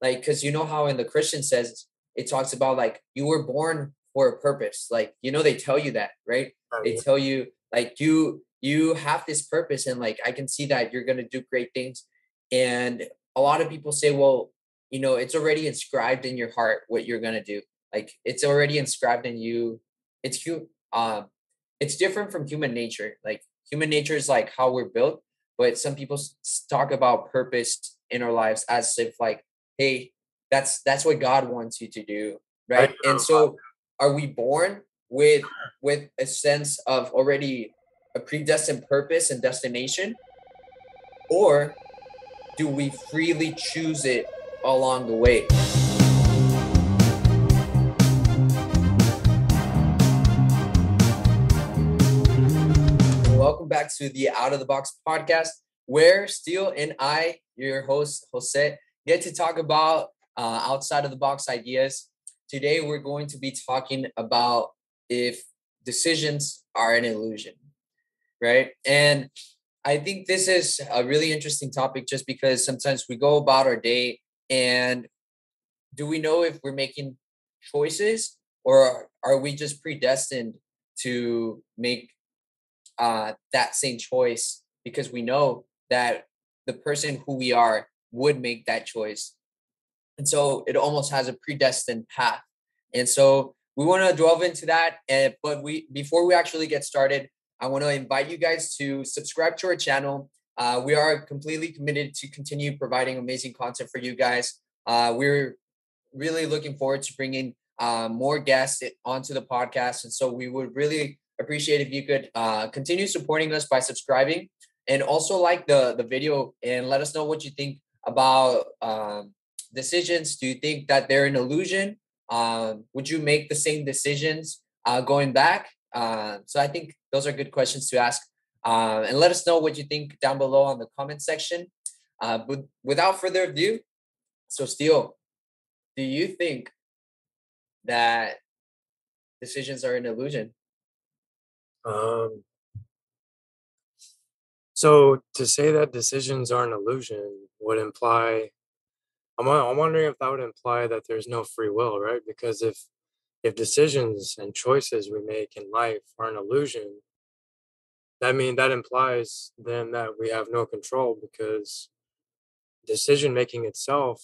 like, because you know how in the Christian says it talks about like you were born for a purpose. Like, they tell you that, right? They tell you like you have this purpose, and like I can see that you're gonna do great things. And a lot of people say, well, it's already inscribed in your heart what you're gonna do. Like it's already inscribed in you. It's you. It's different from human nature. Like human nature is like how we're built, but some people talk about purpose in our lives as if like, hey, that's what God wants you to do, right? And so, are we born with a sense of already a predestined purpose and destination, or do we freely choose it along the way? Welcome back to the Out of the Box podcast, where Steele and I, your host, Jose, get to talk about outside of the box ideas. Today, we're going to be talking about if decisions are an illusion, right? And I think this is a really interesting topic just because sometimes we go about our day and do we know if we're making choices, or are we just predestined to make that same choice because we know that the person who we are would make that choice. And so it almost has a predestined path. And so we want to delve into that. But before we actually get started, I want to invite you guys to subscribe to our channel. We are completely committed to continue providing amazing content for you guys. We're really looking forward to bringing more guests onto the podcast. And so we would really appreciate if you could continue supporting us by subscribing, and also like the video and let us know what you think about decisions. Do you think that they're an illusion? Would you make the same decisions going back? So I think those are good questions to ask. And let us know what you think down below on the comment section. But without further ado, so Steele, do you think that decisions are an illusion? So to say that decisions are an illusion would imply, I'm wondering if that would imply that there's no free will, right? Because if decisions and choices we make in life are an illusion, that implies then that we have no control, because decision making itself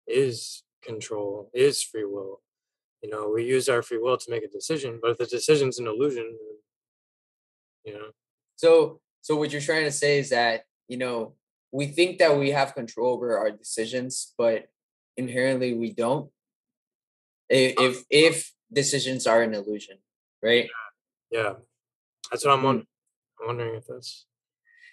is control, is free will. We use our free will to make a decision, but if the decision's an illusion, then. So what you're trying to say is that, we think that we have control over our decisions, but inherently we don't. If decisions are an illusion, right? Yeah, that's what I'm Mm. wondering if that's.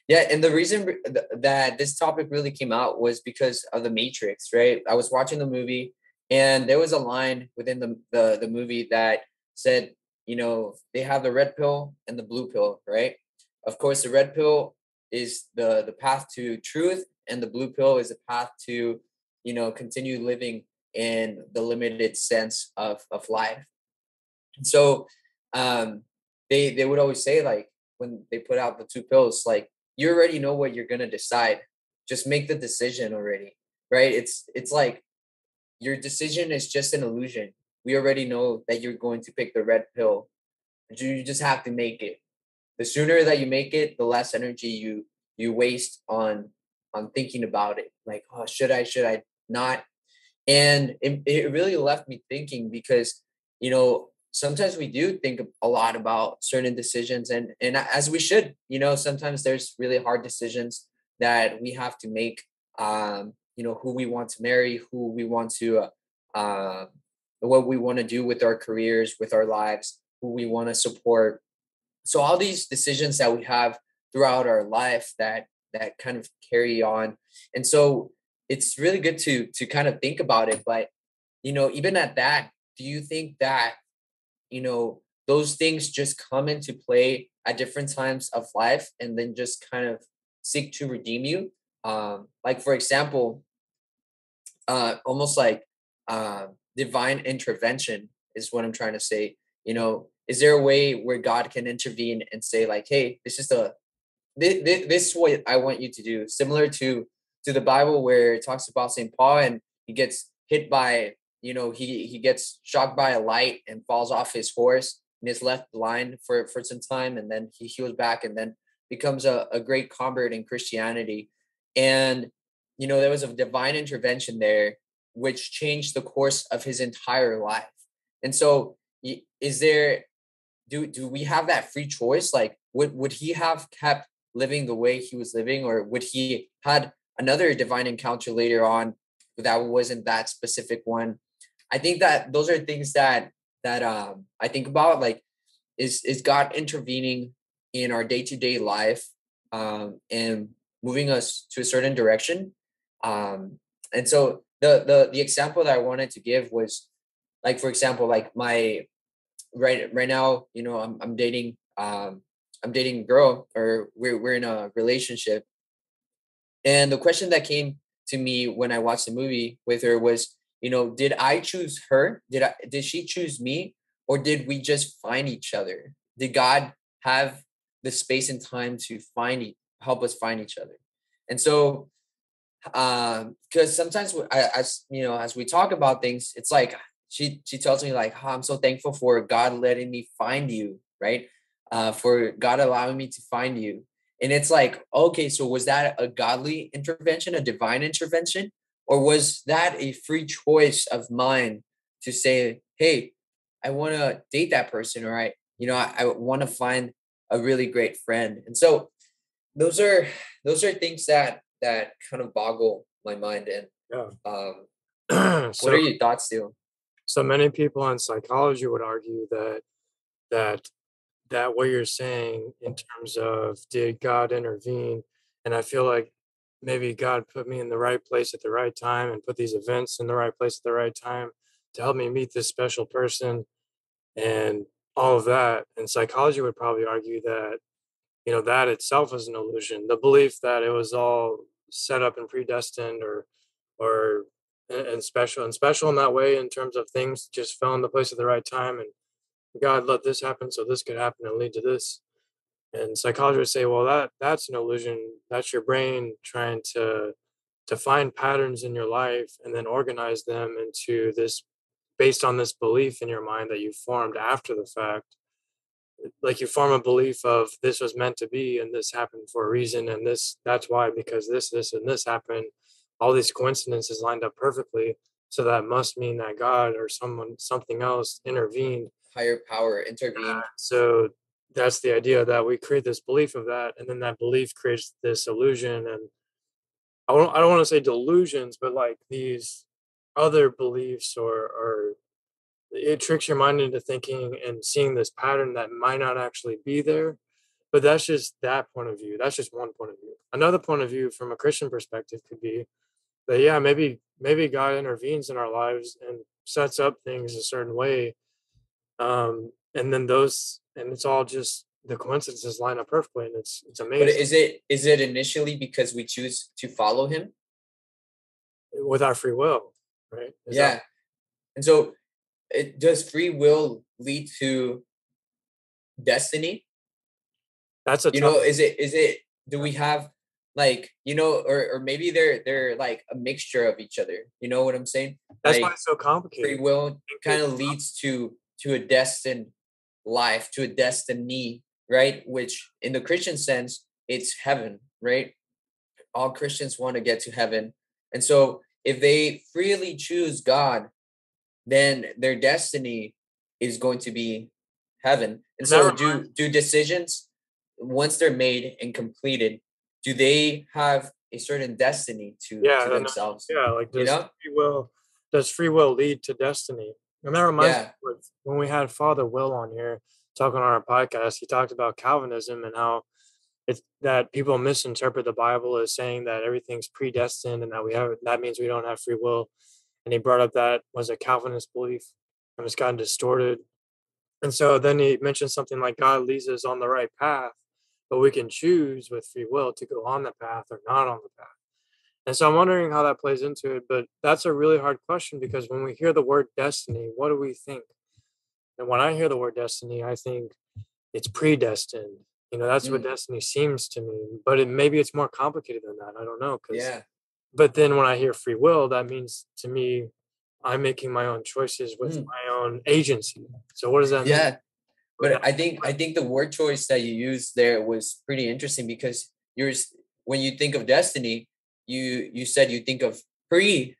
Yeah, and the reason that this topic really came out was because of the Matrix, right? I was watching the movie, and there was a line within the movie that said, they have the red pill and the blue pill, right? Of course, the red pill is the path to truth, and the blue pill is a path to, continue living in the limited sense of life. And so they would always say, like, when they put out the two pills, like, you already know what you're gonna decide. Just make the decision already, right? It's like your decision is just an illusion. We already know that you're going to pick the red pill. You just have to make it. The sooner that you make it, the less energy you waste on thinking about it. Like, oh, should I not? And it really left me thinking because, sometimes we do think a lot about certain decisions, and as we should. Sometimes there's really hard decisions that we have to make. Who we want to marry, who we want to, what we want to do with our careers, with our lives, who we want to support. So all these decisions that we have throughout our life that kind of carry on. And so it's really good to kind of think about it. But, even at that, do you think that, those things just come into play at different times of life and then just kind of seek to redeem you? Like, for example, almost like divine intervention is what I'm trying to say. Is there a way where God can intervene and say, like, hey, this is what I want you to do, similar to the Bible, where it talks about St. Paul, and he gets hit by, he gets shocked by a light and falls off his horse and is left blind for some time, and then he heals back and then becomes a great convert in Christianity. And there was a divine intervention there which changed the course of his entire life. And so is there do we have that free choice? Like, would he have kept living the way he was living, or would he had another divine encounter later on that wasn't that specific one? I think that those are things that I think about, like, is God intervening in our day-to-day life, and moving us to a certain direction. And so the example that I wanted to give was, like, for example, like my right now, I'm dating a girl, or we're in a relationship. And the question that came to me when I watched the movie with her was, did I choose her? Did she choose me? Or did we just find each other? Did God have the space and time to help us find each other? And so, because sometimes as we talk about things, it's like she tells me, like, oh, I'm so thankful for God letting me find you, right? For God allowing me to find you. And it's like, okay, so was that a godly intervention, a divine intervention? Or was that a free choice of mine to say, hey, I want to date that person, or I want to find a really great friend? And so those are things that kind of boggle my mind. And what are So your thoughts, Theo? so many people in psychology would argue that that what you're saying in terms of did God intervene, and I feel like maybe God put me in the right place at the right time and put these events in the right place at the right time to help me meet this special person and all of that. And psychology would probably argue that that itself is an illusion. The belief that it was all set up and predestined, or and special in that way in terms of things just fell in the place at the right time, and God let this happen so this could happen and lead to this. And psychology would say, well, that's an illusion. That's your brain trying to find patterns in your life and then organize them into this based on this belief in your mind that you formed after the fact. Like, you form a belief of this was meant to be and this happened for a reason, and that's why, because this and this happened, all these coincidences lined up perfectly, so that must mean that God or something else intervened. Higher power intervened. So that's the idea, that we create this belief of that, and then that belief creates this illusion. And I don't want to say delusions, but like these other beliefs, or it tricks your mind into thinking and seeing this pattern that might not actually be there. But that's just that point of view. That's just one point of view. Another point of view from a Christian perspective could be that, yeah, maybe God intervenes in our lives and sets up things a certain way, and then it's all just the coincidences line up perfectly, and it's But amazing. is it initially because we choose to follow him? With our free will, right? Is that Yeah. And so, does free will lead to destiny? that's a tough. Is it do we have, like, or maybe they're like a mixture of each other? You know what I'm saying? That's why Like, it's so free complicated. will I kind think of leads to a destined life, to a destiny, right? Which in the Christian sense, it's heaven, right? All Christians want to get to heaven. And so if they freely choose God, then their destiny is going to be heaven. And and that so reminds. do decisions, once they're made and completed, do they have a certain destiny to Yeah, then, themselves? yeah, like, You know? does free will lead to destiny? And that reminds me Yeah. of when we had Father Will on here talking on our podcast. He talked about Calvinism and how it's that people misinterpret the Bible as saying that everything's predestined and that means we don't have free will. And he brought up that was a Calvinist belief, and it's gotten distorted. And so then he mentioned something like God leads us on the right path, but we can choose with free will to go on the path or not on the path. And so I'm wondering how that plays into it. But that's a really hard question, because when we hear the word destiny, what do we think? And when I hear the word destiny, I think it's predestined. That's what Mm, destiny seems to me. But maybe it's more complicated than that. I don't know. yeah. But then when I hear free will, that means to me I'm making my own choices with Mm, my own agency. So what does that mean? yeah. With But that? I think the word choice that you used there was pretty interesting because when you think of destiny, you said you think of predestiny,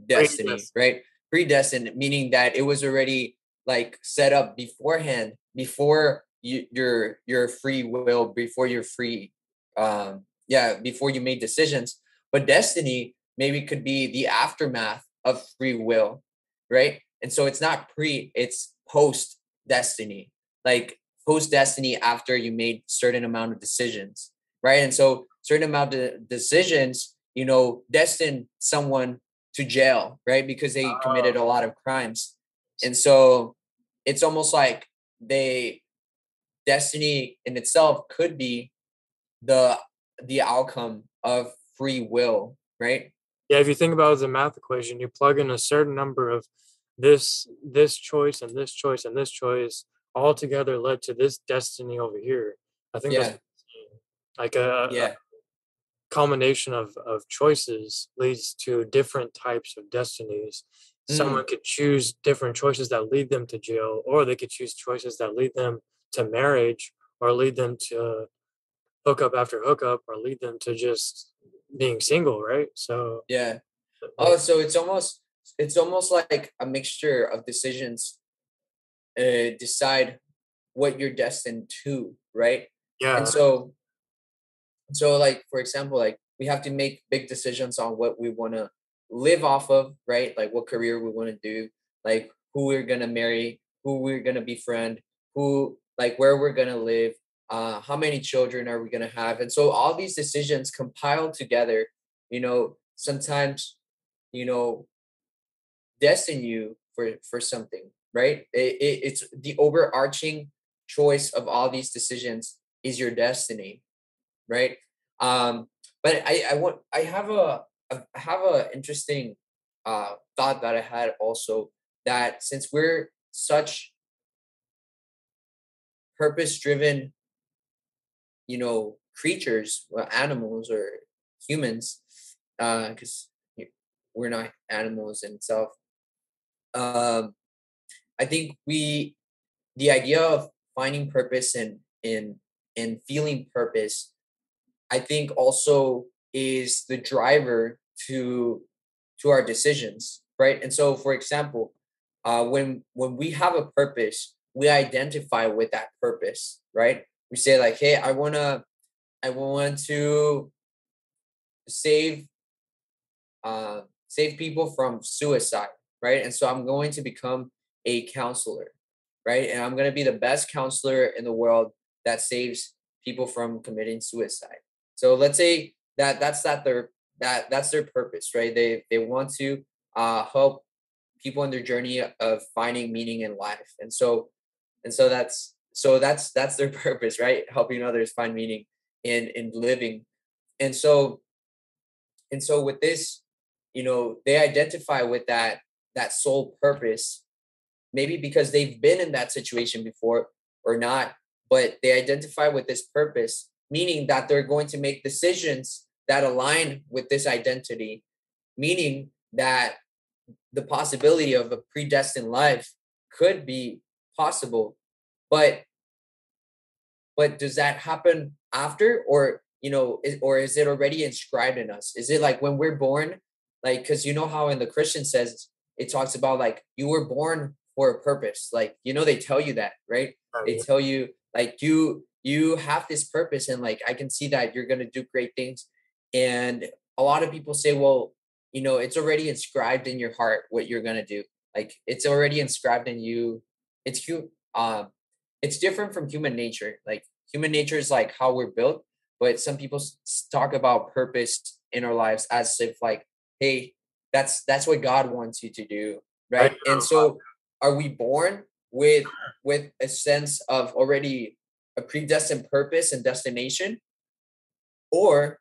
Yes. right? Predestined, meaning that it was already like set up beforehand, before your free will, before your free yeah, before you made decisions. But destiny maybe could be the aftermath of free will, right? And so it's not pre, it's post destiny, like post destiny after you made certain amount of decisions, right? And so certain amount of decisions, destined someone to jail, right? Because they committed a Oh, lot of crimes. And so it's almost like they destiny in itself could be the the outcome of free will, right? yeah, if you think about it as a math equation, you plug in a certain number of this choice and this choice and this choice all together led to this destiny over here. I think that's Yeah, what I'm saying. Like a yeah. combination of choices leads to different types of destinies. Someone Mm, could choose different choices that lead them to jail, or they could choose choices that lead them to marriage, or lead them to hookup after hookup, or lead them to just being single, right? So yeah. Oh, like, so it's almost like a mixture of decisions decide what you're destined to, right? And yeah, so like for example, like we have to make big decisions on what we want to live off of, right? Like what career we want to do, like who we're going to marry, who we're going to befriend, who, like where we're going to live, how many children are we going to have. And so all these decisions compiled together, sometimes, you know destine you for something, right? It's the overarching choice of all these decisions is your destiny, right? But I have a interesting thought that I had also, that since we're such purpose driven, creatures, well, animals or humans, because we're not animals in itself. um I think the idea of finding purpose and feeling purpose, I think also is the driver to our decisions, right? And so, for example, when we have a purpose, we identify with that purpose, right? We say like, "Hey, I want to save save people from suicide," right? And so I'm going to become a counselor, right? And I'm going to be the best counselor in the world that saves people from committing suicide. So let's say that's their purpose, right? They want to help people in their journey of finding meaning in life. And so that's their purpose, right? Helping others find meaning in living. And so with this, they identify with that sole purpose, maybe because they've been in that situation before or not, but they identify with this purpose, meaning that they're going to make decisions that align with this identity, meaning that the possibility of a predestined life could be possible. But but does that happen after, or or is it already inscribed in us? Is it like when we're born, like, because how in the Christian says, it talks about like you were born for a purpose, like they tell you that, right? They yeah. tell you like you have this purpose, and like I can see that you're going to do great things. And a lot of people say, well, it's already inscribed in your heart what you're going to do, like it's already inscribed in you. Um it's different from human nature. Like human nature is like how we're built, but some people talk about purpose in our lives as if like, hey, that's what God wants you to do, I right? And know. so, are we born with a sense of already a predestined purpose and destination, or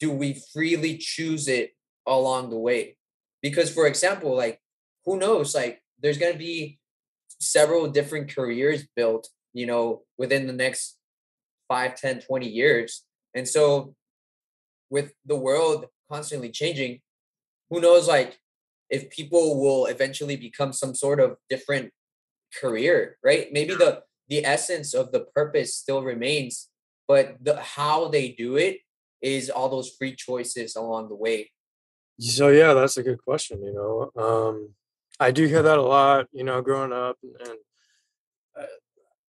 do we freely choose it along the way? Because, for example, like who knows, like there's gonna be several different careers built, within the next 5, 10, 20 years. And so with the world constantly changing, who knows, like if people will eventually become some sort of different career, right? Maybe the essence of the purpose still remains, but the how they do it is all those free choices along the way. So yeah, that's a good question. I do hear that a lot. Growing up, and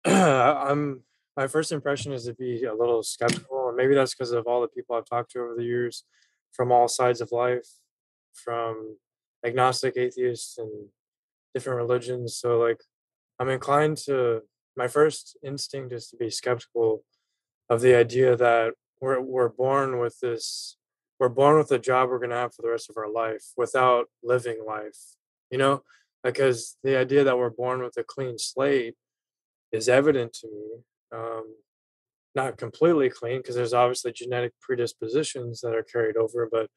I'm my first impression is to be a little skeptical, and maybe that's because of all the people I've talked to over the years, from all sides of life, from agnostic, atheists, and different religions. So like, I'm inclined to. My first instinct is to be skeptical of the idea that we're born with this. We're born with a job we're going to have for the rest of our life without living life. You know, because the idea that we're born with a clean slate is evident to me. Not completely clean because there's obviously genetic predispositions that are carried over, but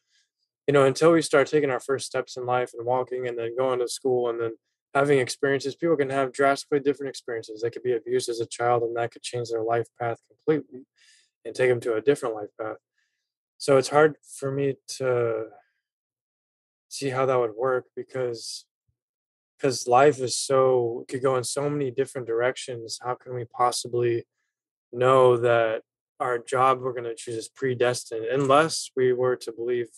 until we start taking our first steps in life and walking and then going to school and then having experiences, people can have drastically different experiences. They could be abused as a child and that could change their life path completely and take them to a different life path. So it's hard for me to see how that would work because life is so could go in so many different directions. How can we possibly know that our job we're going to choose is predestined unless we were to believe?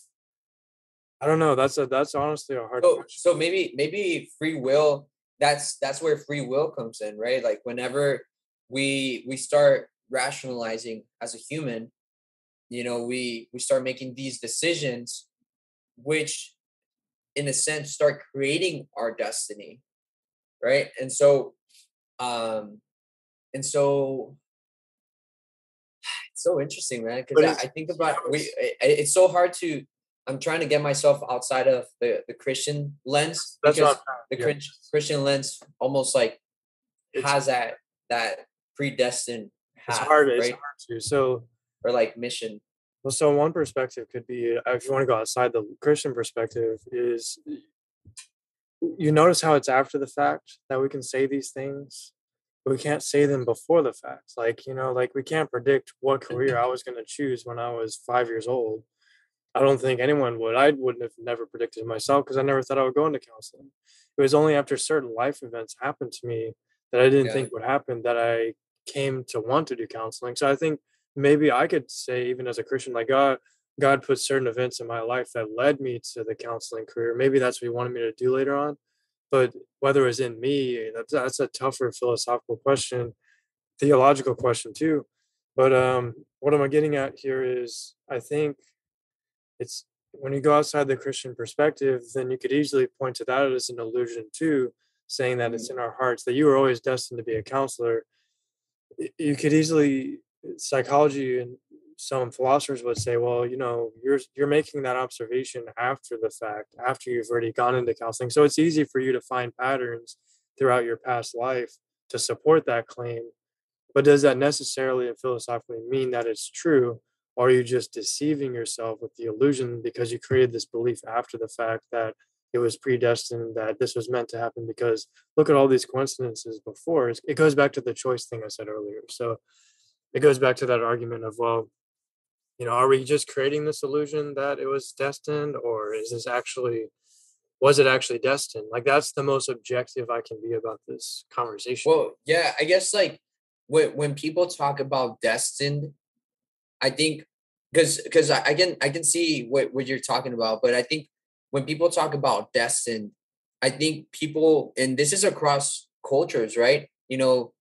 I don't know. That's honestly a hard question. So maybe free will, that's where free will comes in, right? Like whenever we start rationalizing as a human, we start making these decisions, which in a sense start creating our destiny, right? Um and so it's so interesting, man, because But I think about it's so hard to. I'm trying to get myself outside of the Christian lens, that's what because I'm trying. the Yeah, Christian lens almost like it's has that predestined it's path, hard. It's right? hard to. So Or like mission. well, so one perspective could be, if you want to go outside the Christian perspective, is you notice how it's after the fact that we can say these things, but we can't say them before the fact. Like like we can't predict what career I was going to choose when I was 5 years old. I don't think anyone would. I wouldn't have never predicted myself because I never thought I would go into counseling. It was only after certain life events happened to me that I didn't Yeah. think would happen that I came to want to do counseling. So I think maybe I could say, even as a Christian, like God put certain events in my life that led me to the counseling career. Maybe that's what He wanted me to do later on. But whether it was in me, that's a tougher philosophical question, theological question too. But what am I getting at here is I think it's when you go outside the Christian perspective, then you could easily point to that as an illusion too, saying that it's Mhm. in our hearts that you were always destined to be a counselor. You could easily psychology and some philosophers would say, well, you're making that observation after the fact, after you've already gone into counseling. So it's easy for you to find patterns throughout your past life to support that claim, but does that necessarily and philosophically mean that it's true? Or are you just deceiving yourself with the illusion because you created this belief after the fact that it was predestined, that this was meant to happen? Because look at all these coincidences before. It goes back to the choice thing I said earlier. So it goes back to that argument of, well, are we just creating this illusion that it was destined, or was it actually destined? Like, that's the most objective I can be about this conversation. Well, yeah, I guess like when people talk about destined, I think because I can see what you're talking about, but I think when people talk about destined, I think people, and this is across cultures, right? The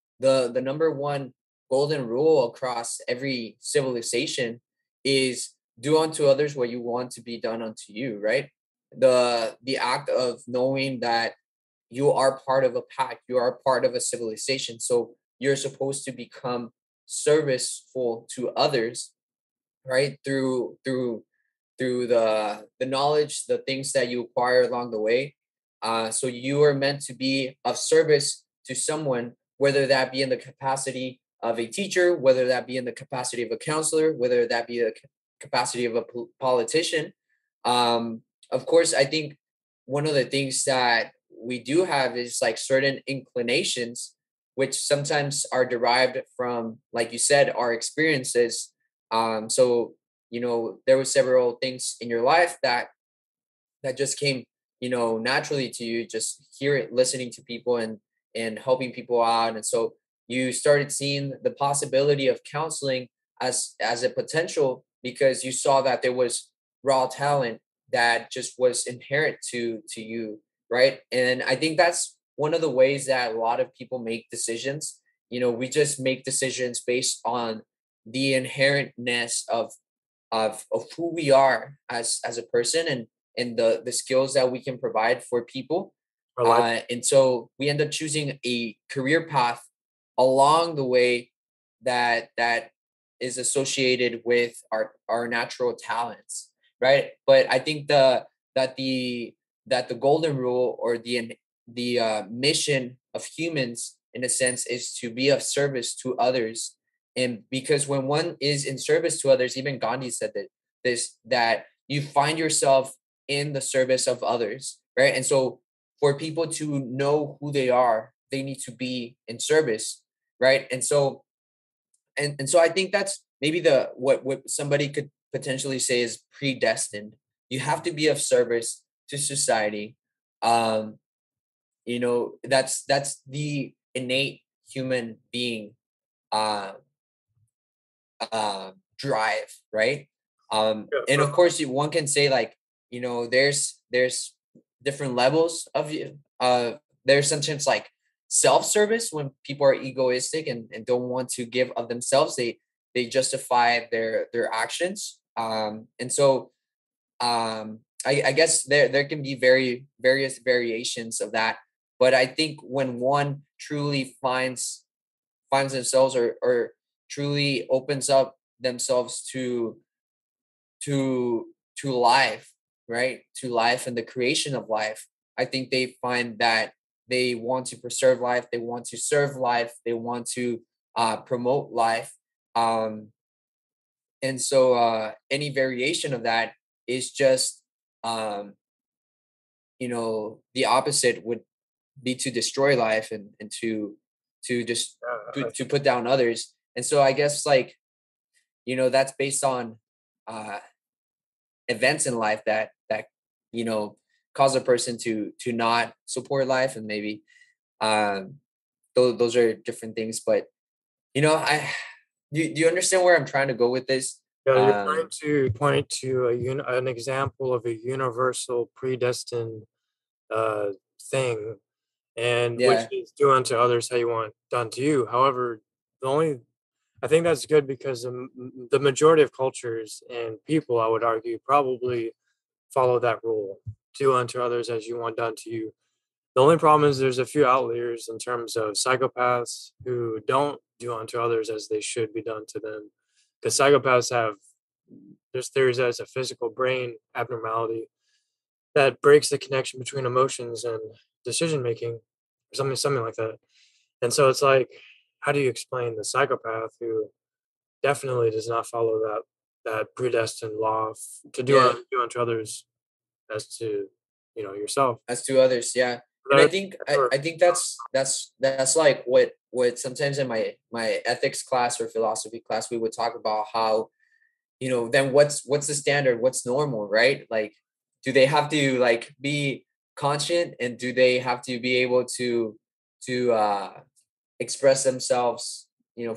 number one golden rule across every civilization is do unto others what you want to be done unto you, right? The act of knowing that you are part of a pack, you are part of a civilization, so you're supposed to become serviceful to others, right? Through the knowledge, the things that you acquire along the way. So you are meant to be of service to someone, whether that be in the capacity of a teacher, whether that be in the capacity of a counselor, whether that be the capacity of a politician. Of course, I think one of the things that we do have is like certain inclinations, which sometimes are derived from, like you said, our experiences. So there were several things in your life that just came naturally to you, just hear it, listening to people and helping people out. And so you started seeing the possibility of counseling as a potential because you saw that there was raw talent that just was inherent to you, right? And I think that's one of the ways that a lot of people make decisions. We just make decisions based on the inherentness of who we are as a person, and the skills that we can provide for people. Or life. And so we end up choosing a career path along the way that is associated with our natural talents, right? But I think that the that the golden rule, or the mission of humans in a sense, is to be of service to others. And because when one is in service to others, even Gandhi said that you find yourself in the service of others, right? And so for people to know who they are, they need to be in service, right? And so I think that's maybe the what somebody could potentially say is predestined. You have to be of service to society. That's the innate human being uh drive, right? Yeah, And for of course, one can say, like, there's different levels of you. There's sometimes like self-service, when people are egoistic and don't want to give of themselves. They justify their actions. And so I guess there can be various variations of that. But I think when one truly finds themselves, or truly opens up themselves to to life, right? To life and the creation of life, I think they find that they want to preserve life, they want to serve life, they want to promote life. Um, and so any variation of that is just um, the opposite would be to destroy life, and to just yeah, to put down others. And so I guess, like, that's based on uh events in life that you know cause a person to not support life. And maybe um those are different things. But I do you understand where I'm trying to go with this? yeah, you're trying um to point to an example of a universal predestined uh, thing, and which yeah, is do unto others how you want done to you. However, the only I think that's good because the majority of cultures and people, I would argue, probably follow that rule: do unto others as you want done to you. The only problem is there's a few outliers in terms of psychopaths who don't do unto others as they should be done to them. Because psychopaths have, there's theories that it's a physical brain abnormality that breaks the connection between emotions and decision making, or something like that. And so it's like, how do you explain the psychopath who definitely does not follow that predestined law to yeah, do unto others as to yourself? as to others, yeah. And I That, think that's i, where, I think that's like what sometimes in my ethics class or philosophy class we would talk about. How, then what's the standard, what's normal, right? Like, do they have to, like, be conscient, and do they have to be able to express themselves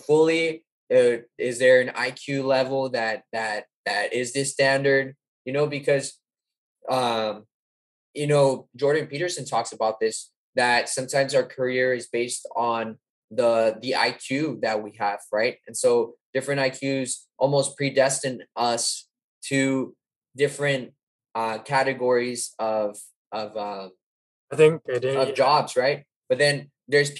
fully? Is there an IQ level that is this standard? Because um Jordan Peterson talks about this, that sometimes our career is based on the IQ that we have, right? And so different IQs almost predestine us to different categories of uh, I think it is, of jobs, right? But then there's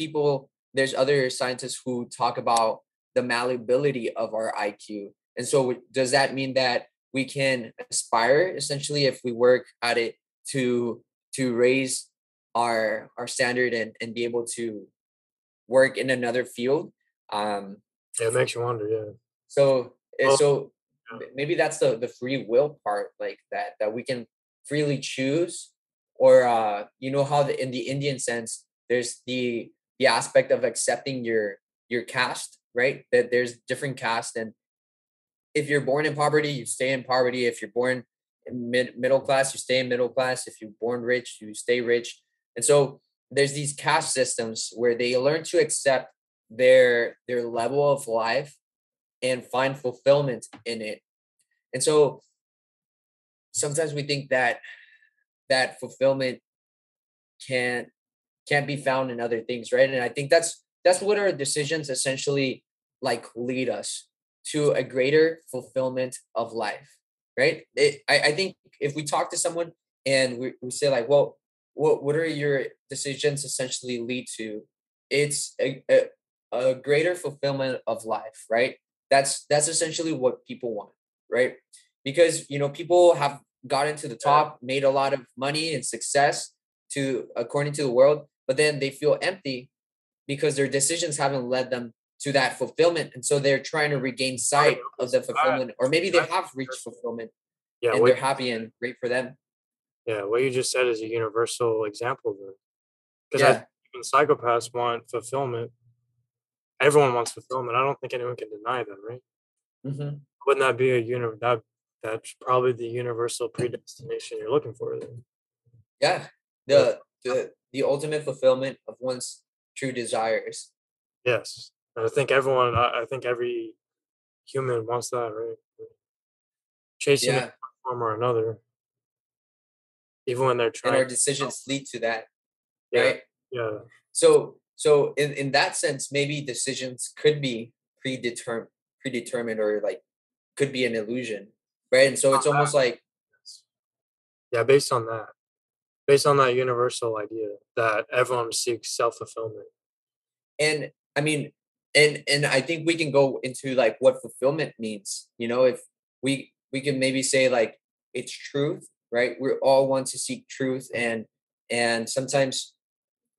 other scientists who talk about the malleability of our IQ. And so does that mean that we can aspire, essentially, if we work at it, to raise our standard, and be able to work in another field? Um, yeah, it makes you wonder. Yeah. so Well, so yeah. maybe that's the free will part, like that we can freely choose. Or how in the Indian sense, there's the aspect of accepting your caste, right? That there's different caste, and if you're born in poverty, you stay in poverty. If you're born middle class, you stay in middle class. If you're born rich, you stay rich. And so there's these caste systems where they learn to accept their level of life and find fulfillment in it. And so sometimes we think that that fulfillment can't can't be found in other things, right? And I think that's what our decisions essentially like lead us to a greater fulfillment of life, right? I think if we talk to someone and we say like, well, what are your decisions essentially lead to? It's a greater fulfillment of life, right? That's essentially what people want, right? Because people have gotten to the Yeah. top, made a lot of money and success to according to the world, but then they feel empty because their decisions haven't led them to that fulfillment, and so they're trying to regain Okay, sight okay, of so the fulfillment, or maybe they that's have reached universal. fulfillment Yeah, and they're happy and great for them. what you just said is a universal example then. Because I think Yeah. even psychopaths want fulfillment. Everyone wants fulfillment. I don't think anyone can deny that, right? Hmm. Wouldn't that be a that's probably the universal predestination you're looking for then? Yeah, Yeah. the ultimate fulfillment of one's true desires. Yes. And I think every human wants that, right? Chasing it Yeah, in one form or another, even when they're and trying. our decisions lead to that, Yeah. right? Yeah. So in that sense, maybe decisions could be predetermined, or like could be an illusion, right? And so it's almost like, Yes. Yeah, based on that universal idea that everyone seeks self-fulfillment. and I mean, and I think we can go into like what fulfillment means. If we can maybe say like it's truth, right? We all want to seek truth, and sometimes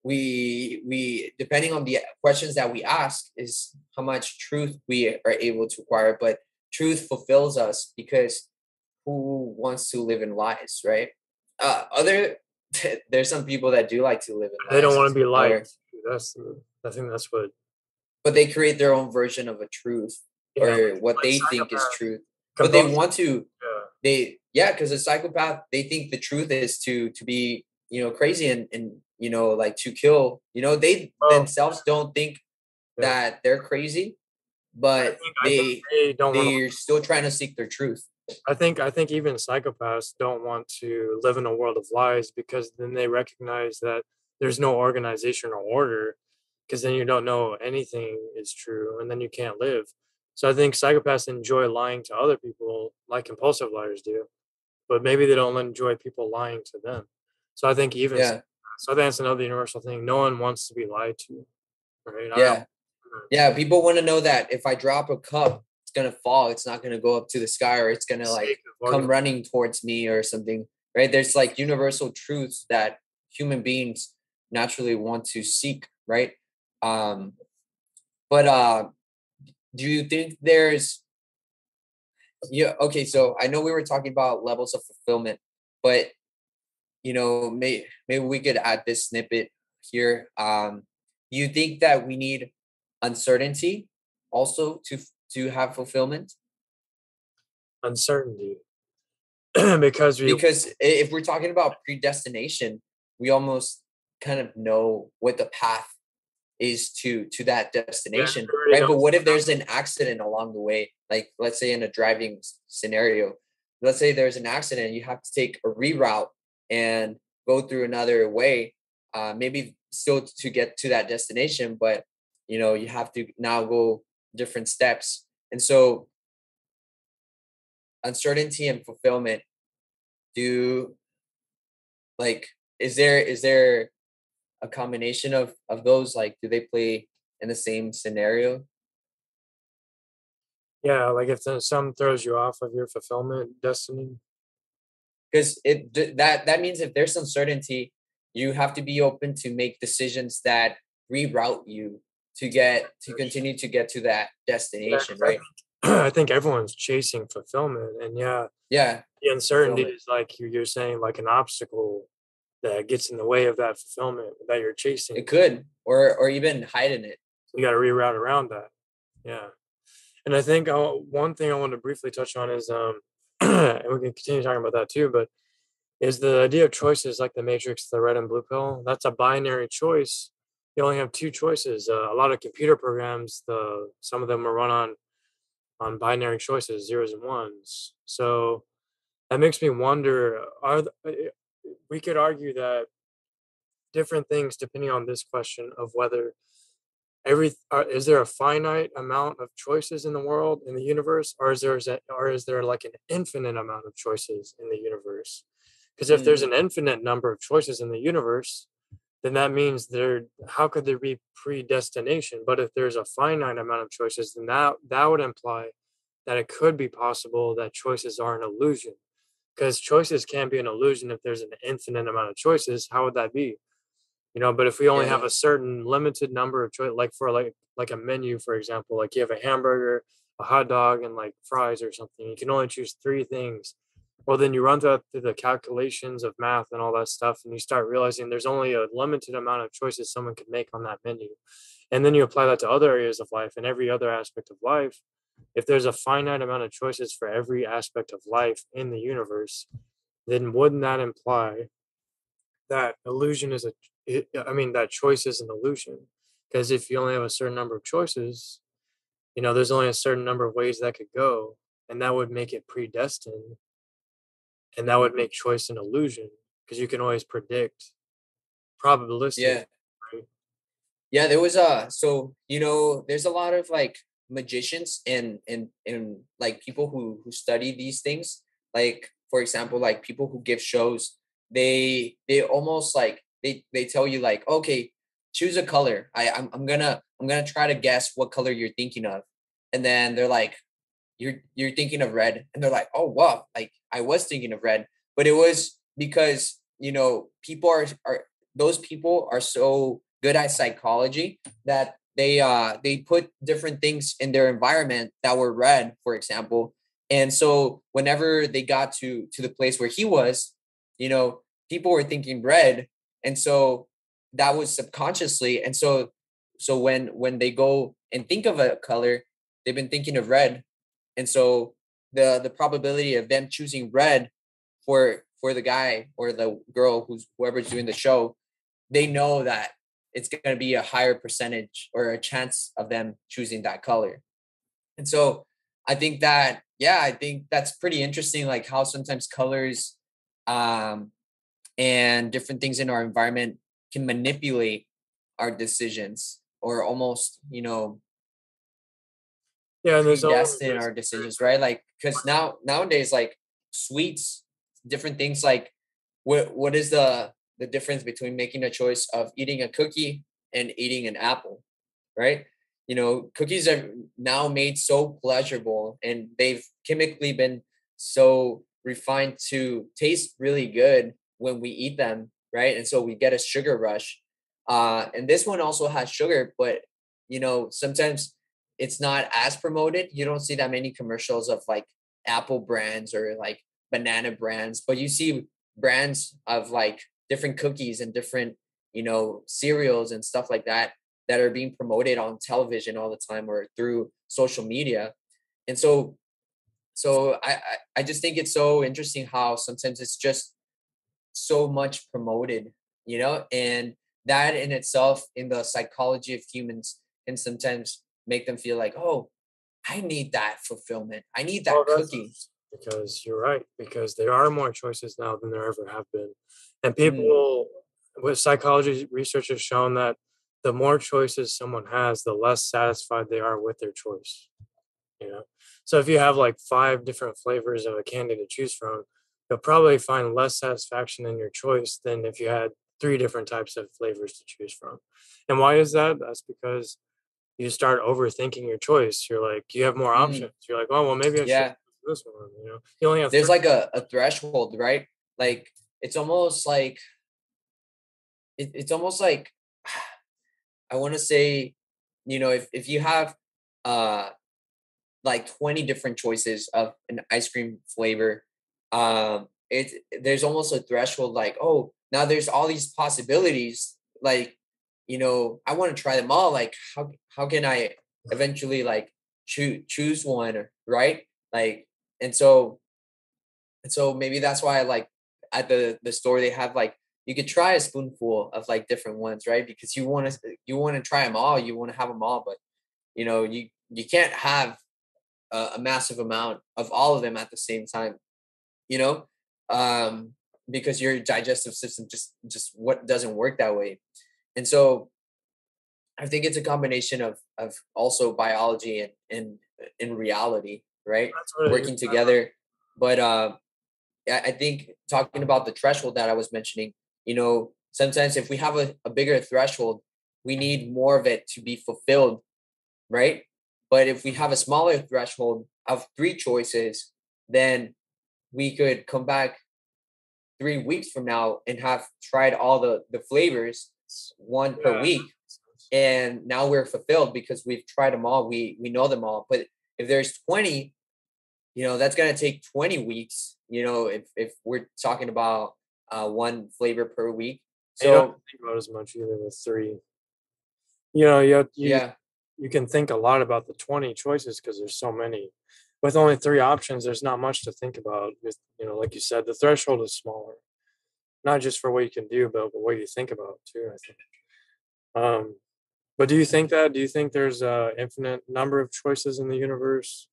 we depending on the questions that we ask is how much truth we are able to acquire. But truth fulfills us because who wants to live in lies, right? Other There's some people that do like to live in They don't lies, want to be or liked. I think that's what. but they create their own version of a truth, Yeah, or what like they think is psychopaths truth. But they compulsion. want to Yeah. they yeah, because a psychopath, they think the truth is to be crazy, and like to kill. They Well, themselves don't think yeah. that they're crazy, I but think I think they don't want to. they're still trying to seek their truth. I think even psychopaths don't want to live in a world of lies because then they recognize that there's no organization or order because then you don't know anything is true and then you can't live. So I think psychopaths enjoy lying to other people like compulsive liars do, but maybe they don't enjoy people lying to them. So I think even Yeah, so I think that's another universal thing. No one wants to be lied to, right? I don't. yeah, yeah. People want to know that if I drop a cup, it's gonna fall. It's not gonna go up to the sky, or it's The gonna like sake of come organ. running towards me or something. Right? There's like universal truths that human beings naturally want to seek. Right? Um, but do you think there's yeah? Okay, so I know we were talking about levels of fulfillment, but maybe we could add this snippet here. You think that we need uncertainty also to have fulfillment? Uncertainty because we Because if we're talking about predestination, we almost kind of know what the path is to that yeah, destination, we already right? know But it's what if gonna there's an accident along the way? Like, let's say in a driving scenario, let's say there's an accident, you have to take a reroute and go through another way, maybe still to get to that destination, but you have to now go different steps. And so uncertainty and fulfillment, do like, is there a combination of those? Like, do they play in the same scenario? yeah, like if then some throws you off of your fulfillment destiny. Because that means if there's uncertainty, you have to be open to make decisions that reroute you to continue to get to that Yeah, destination, 'cause I right? think I think everyone's chasing fulfillment, and yeah, Yeah, the uncertainty fulfillment. is like you're saying, like an obstacle that gets in the way of that fulfillment that you're chasing. It could, or even hide in it. You got to reroute around that. Yeah, and I think one thing I want to briefly touch on is and we can continue talking about that too, but is the idea of choices like the Matrix, the red and blue pill? That's a binary choice. You only have two choices. A lot of computer programs, some of them are run on binary choices, zeros and ones. So that makes me wonder: we could argue that different things depending on this question of whether is there a finite amount of choices in the world, in the universe, or is there like an infinite amount of choices in the universe? Because if there's Mm, an infinite number of choices in the universe, then that means how could there be predestination? But if there's a finite amount of choices, then that would imply that it could be possible that choices are an illusion. Because choices can be an illusion if there's an infinite amount of choices. How would that be? But if we only have yeah, a certain limited number of choice, like for like a menu, for example, like you have a hamburger, a hot dog, and like fries or something, you can only choose three things. Well, then you run through the calculations of math and all that stuff, and you start realizing there's only a limited amount of choices someone could make on that menu. And then you apply that to other areas of life and every other aspect of life. If there's a finite amount of choices for every aspect of life in the universe, then wouldn't that imply that illusion is I mean, that choice is an illusion? Because if you only have a certain number of choices, there's only a certain number of ways that could go, and that would make it predestined, and that would make choice an illusion because you can always predict probabilistic, yeah. right? Yeah, there was so there's a lot of like magicians and like people who study these things. Like for example, like people who give shows, they almost like they tell you like, okay, choose a color. I'm gonna try to guess what color you're thinking of. And then they're like, you're thinking of red. And they're like, oh wow, like I was thinking of red. But it was because, people are those people are so good at psychology that they put different things in their environment that were red, for example. And so whenever they got to the place where he was, you know people were thinking red. And so that was subconsciously. And so when they go and think of a color, they've been thinking of red. And so the probability of them choosing red for the guy or the girl whoever's doing the show, they know that it's going to be a higher percentage or a chance of them choosing that color. And so I think that, yeah, I think that's pretty interesting, like how sometimes colors um and different things in our environment can manipulate our decisions, or almost, Yeah, and predestine our decisions, right? Like, because nowadays, like sweets, different things, like what is the difference between making a choice of eating a cookie and eating an apple, right? Cookies are now made so pleasurable, and they've chemically been so refined to taste really good when we eat them, right? And so we get a sugar rush. And this one also has sugar, but sometimes it's not as promoted. You don't see that many commercials of like Apple brands or like banana brands, but you see brands of like different cookies and different, cereals and stuff like that are being promoted on television all the time or through social media. And so I just think it's so interesting how sometimes it's just so much promoted, and that in itself, in the psychology of humans, can sometimes make them feel like, oh, I need that fulfillment. I need well, that cookie. that's because you're right, because there are more choices now than there ever have been. And Mm, people with psychology research has shown that the more choices someone has, the less satisfied they are with their choice. you know so if you have like five different flavors of a candy to choose from, you'll probably find less satisfaction in your choice than if you had three different types of flavors to choose from. And why is that? That's because you start overthinking your choice. You're like, you have more mm, options. You're like, oh well, maybe I should yeah. choose this one. You only have There's three. like a threshold, right? Like it's almost like it's almost like I want to say, if you have uh like 20 different choices of an ice cream flavor, there's almost a threshold, like, oh, now there's all these possibilities, like, I want to try them all, like how can I eventually like choose one, right? Like, and so And so maybe that's why like at the store they have like you could try a spoonful of like different ones, right? Because you want to try them all, you want to have them all, but you can't have a massive amount of all of them at the same time, you know, um, because your digestive system just what doesn't work that way. And so I think it's a combination of also biology and in reality, right? That's what it is. Working together. But I think talking about the threshold that I was mentioning, sometimes if we have a bigger threshold, we need more of it to be fulfilled, right? But if we have a smaller threshold of three choices, then we could come back 3 weeks from now and have tried all the flavors, one per Yeah. week, and now we're fulfilled because we've tried them all. We know them all. But if there's 20, that's gonna take 20 weeks. If we're talking about one flavor per week. You don't So think about as much either with three. You know, yeah, you can think a lot about the 20 choices because there's so many. With only three options, there's not much to think about. With like you said, the threshold is smaller, not just for what you can do, but what you think about too. I think. Um, but do you think there's a infinite number of choices in the universe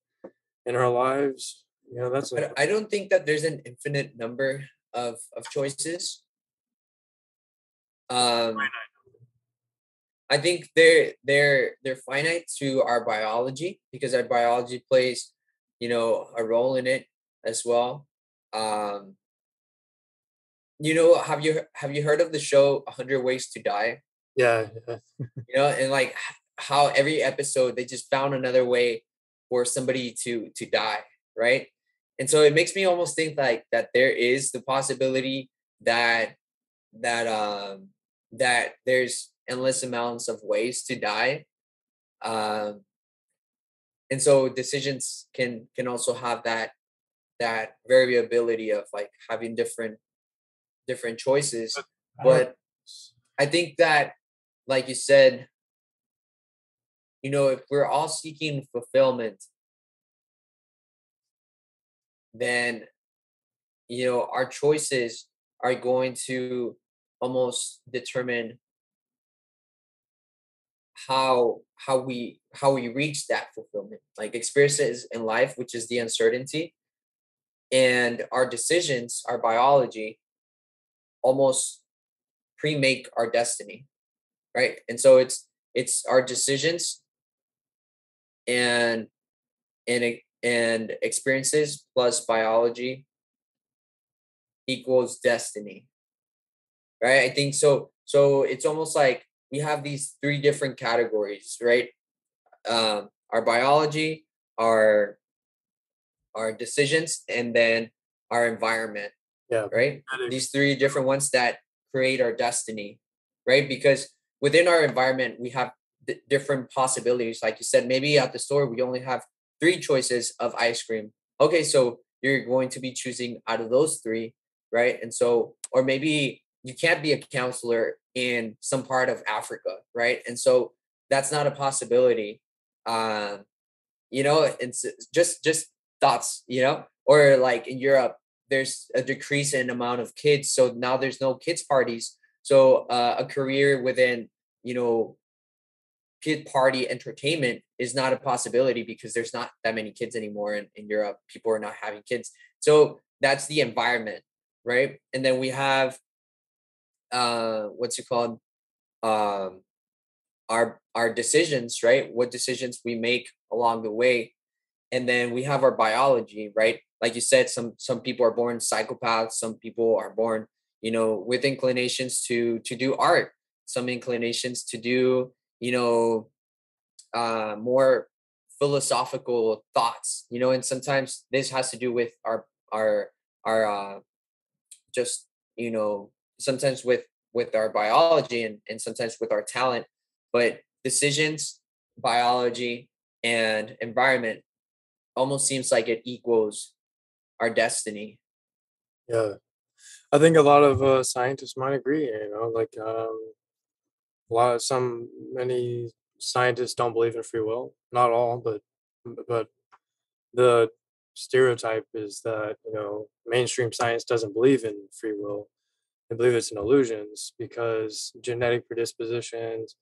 in our lives? That's a I don't think that there's an infinite number of choices. Um, I think they're finite to our biology because our biology plays, a role in it as well. Um, have you heard of the show 100 Ways to Die? yeah, yeah. And like how every episode they just found another way for somebody to die, right? And so it makes me almost think like that there is the possibility that that um that there's endless amounts of ways to die. Um and so decisions can also have that variability of like having different choices. But I don't. But I think that, like you said, if we're all seeking fulfillment, then our choices are going to almost determine how we reach that fulfillment, like experiences in life, which is the uncertainty, and our decisions, our biology almost pre-make our destiny, right? And so it's our decisions and and experiences plus biology equals destiny, right? I think so. So it's almost like we have these three different categories, right? Our biology, our our decisions, and then our environment, Yeah, right? genetics. These three different ones that create our destiny, right? Because within our environment, we have different possibilities. Like you said, maybe at the store, we only have three choices of ice cream. Okay, so you're going to be choosing out of those three, right? And so, or maybe you can't be a counselor in some part of Africa, right? And so that's not a possibility. Um, it's just thoughts, or like in Europe there's a decrease in amount of kids, so now there's no kids parties. So a career within you know kid party entertainment is not a possibility because there's not that many kids anymore in Europe. People are not having kids, so that's the environment, right? And then we have what's it called, um our decisions, right? What decisions we make along the way. And then we have our biology, right? Like you said, some people are born psychopaths, some people are born with inclinations to do art, some inclinations to do more philosophical thoughts, and sometimes this has to do with our just sometimes with our biology, and sometimes with our talent. But decisions, biology, and environment almost seems like it equals our destiny. Yeah, I think a lot of scientists might agree. Like a lot of some many scientists don't believe in free will. Not all, but the stereotype is that mainstream science doesn't believe in free will. They believe it's an illusions because genetic predispositions,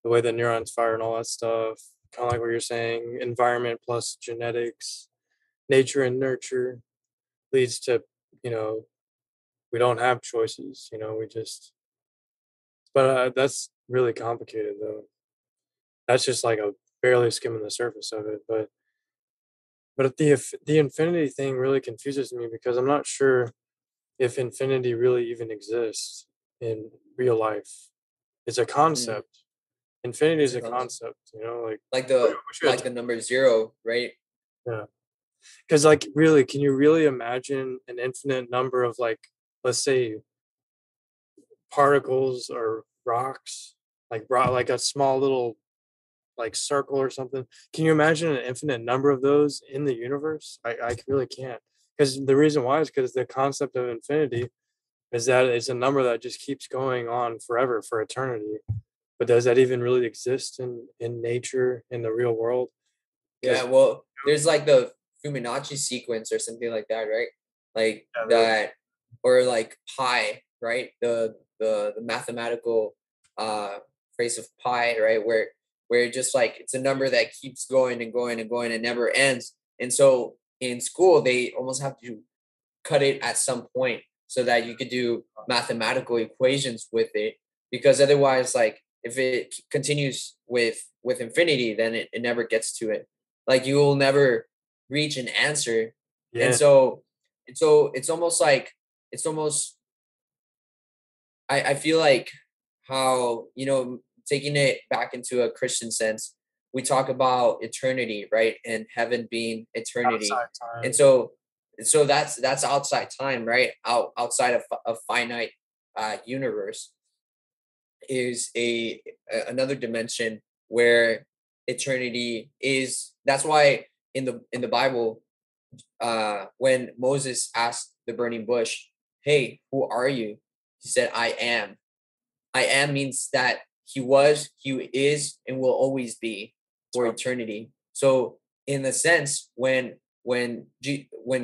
the way the neurons fire and all that stuff, kind of like what you're saying, environment plus genetics, nature and nurture leads to, you know, we don't have choices, we just, but that's really complicated though. That's just like a barely skimming the surface of it. But the infinity thing really confuses me because I'm not sure if infinity really even exists in real life. It's a Mm, concept. Infinity it's is a a concept. concept, like Like we the should, number zero, right? yeah. Because like really, can you really imagine an infinite number of like, let's say, particles or rocks, like a small little like circle or something? Can you imagine an infinite number of those in the universe? I really can't. Because the reason why is because the concept of infinity is that it's a number that just keeps going on forever for eternity. But does that even really exist in nature in the real world? Yeah, Because well, there's like the Fibonacci sequence or something like that, right? Like yeah, that, or like pi, right? The mathematical uh phrase of pi, right? Where just like it's a number that keeps going and going and going and never ends. And so in school, they almost have to cut it at some point so that you could do mathematical equations with it, because otherwise, like if it continues with infinity, then it never gets to it. Like you will never reach an answer. And yeah, so it's almost like it's almost I feel like how, taking it back into a Christian sense, we talk about eternity, right? And heaven being eternity. outside And time. so that's outside time, right? Outside of a finite universe is another dimension where eternity is. That's why in the Bible, when Moses asked the burning bush, "Hey, who are you?" He said, "I am." I am means that he was, he is, and will always be for So eternity. So, in a sense, when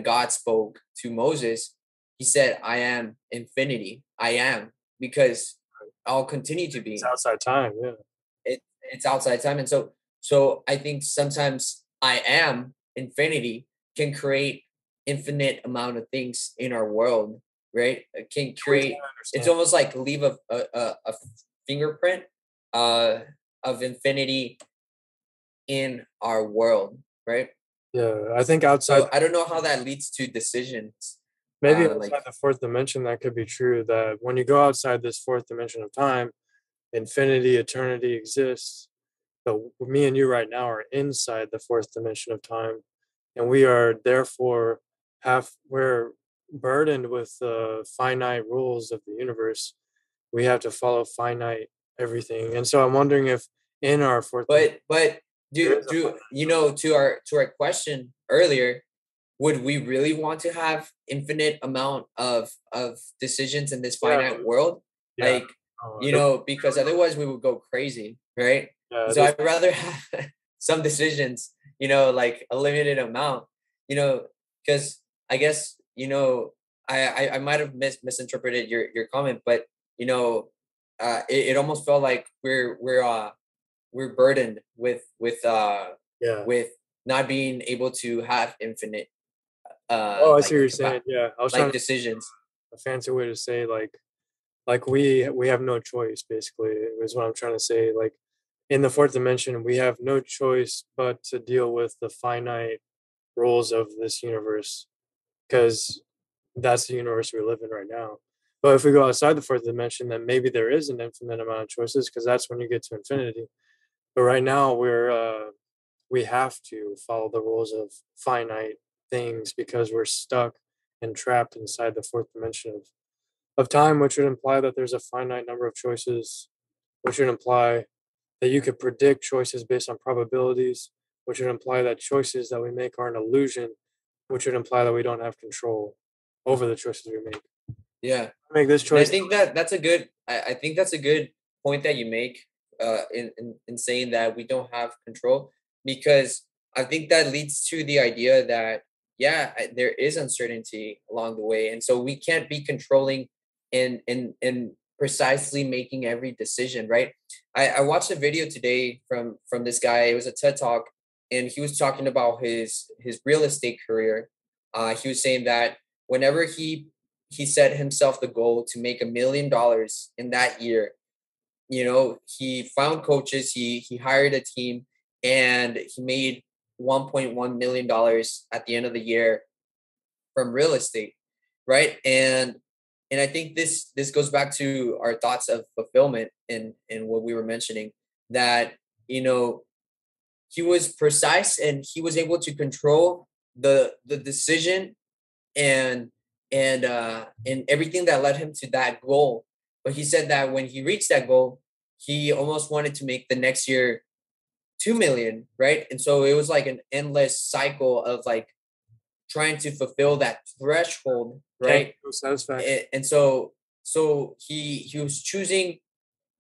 God spoke to Moses, he said, "I am infinity. I am," because I'll continue to it's be. outside time. Yeah, It's outside time, and so I think sometimes I am infinity can create infinite amount of things in our world, right? It can we can't create. It's understand. almost like leave a fingerprint uh of infinity in our world, right? Yeah, I think outside, So I don't know how that leads to decisions. maybe Like outside the fourth dimension, that could be true. That when you go outside this fourth dimension of time, infinity, eternity exists. But me and you right now are inside the fourth dimension of time, and we are therefore we're burdened with the finite rules of the universe. We have to follow finite everything, and so I'm wondering if in our fourth dimension but there do is a do you know, to our question earlier, would we really want to have infinite amount of decisions in this yeah, finite world? yeah. Like, because otherwise we would go crazy, right? Yeah, So I'd rather have some decisions, like a limited amount, because I guess, I might have misinterpreted your comment, but it almost felt like we're burdened yeah. with not being able to have infinite Oh, I see what you're saying. Yeah, I was trying like to decisions. a fancy way to say like we have no choice. Basically, is what I'm trying to say. Like in the fourth dimension, we have no choice but to deal with the finite rules of this universe because that's the universe we live in right now. But if we go outside the fourth dimension, then maybe there is an infinite amount of choices because that's when you get to infinity. But right now, we have to follow the rules of finite things because we're stuck and trapped inside the fourth dimension of time, which would imply that there's a finite number of choices, which would imply that you could predict choices based on probabilities, which would imply that choices that we make are an illusion, which would imply that we don't have control over the choices we make. Yeah, Make this and I choice. think I think that's a good point that you make in saying that we don't have control, because I think that leads to the idea that yeah, there is uncertainty along the way, and so we can't be controlling and precisely making every decision, right? I watched a video today from this guy. It was a TED talk, and he was talking about his real estate career. He was saying that whenever he set himself the goal to make $1 million in that year, he found coaches, he hired a team, and he made $1.1 million at the end of the year from real estate, right? And I think this goes back to our thoughts of fulfillment and what we were mentioning, that you know he was precise and he was able to control the decision and and everything that led him to that goal. But he said that when he reached that goal, he almost wanted to make the next year 2 million, right? And so it was like an endless cycle of like trying to fulfill that threshold, right? Tangible satisfaction. And so he was choosing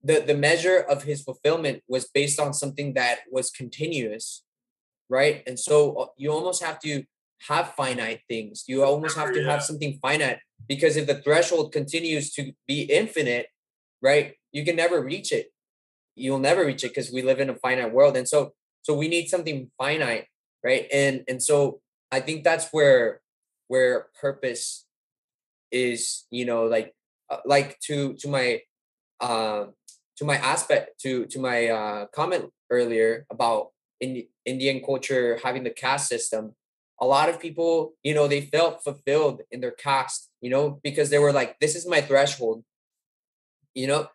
the measure of his fulfillment was based on something that was continuous, right? And so you almost have to have finite things. You almost have Never, to have yeah. something finite, because if the threshold continues to be infinite, right, you can never reach it. You'll never reach it because we live in a finite world. And so we need something finite, right? And so I think that's where purpose is, like um to my aspect to my comment earlier about Indian culture having the caste system. A lot of people, they felt fulfilled in their caste, because they were like, this is my threshold, you know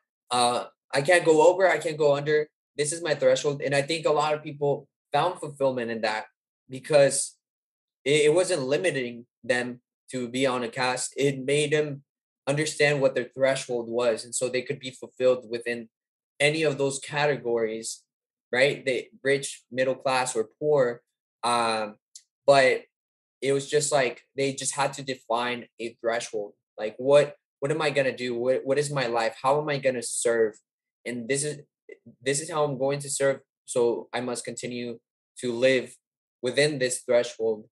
I can't go over, I can't go under, this is my threshold. And I think a lot of people found fulfillment in that, because it wasn't limiting them to be on a cast. It made them understand what their threshold was, and so they could be fulfilled within any of those categories, right? They rich, middle class, or poor. But it was just like they just had to define a threshold. Like, what am I gonna do? What is my life? How am I gonna serve? And this is how I'm going to serve. So I must continue to live within this threshold.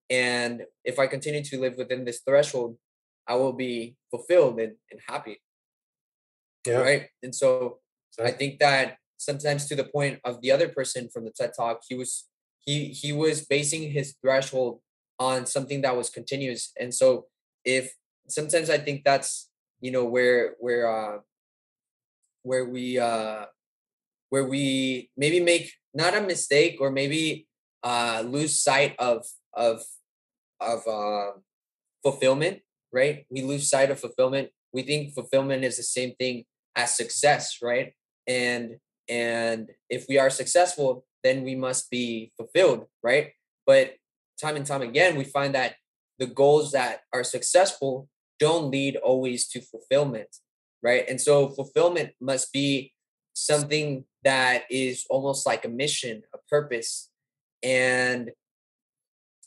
And if I continue to live within this threshold, I will be fulfilled and happy, Yeah, right? And so I exactly. think that sometimes, to the point of the other person from the TED Talk, he was basing his threshold on something that was continuous. And so if sometimes I think that's where we where we maybe make not a mistake, or maybe lose sight of fulfillment, right? We lose sight of fulfillment. We think fulfillment is the same thing as success, right? And if we are successful, then we must be fulfilled, right? But time and time again, we find that the goals that are successful don't lead always to fulfillment, right? And so fulfillment must be something that is almost like a mission, a purpose. And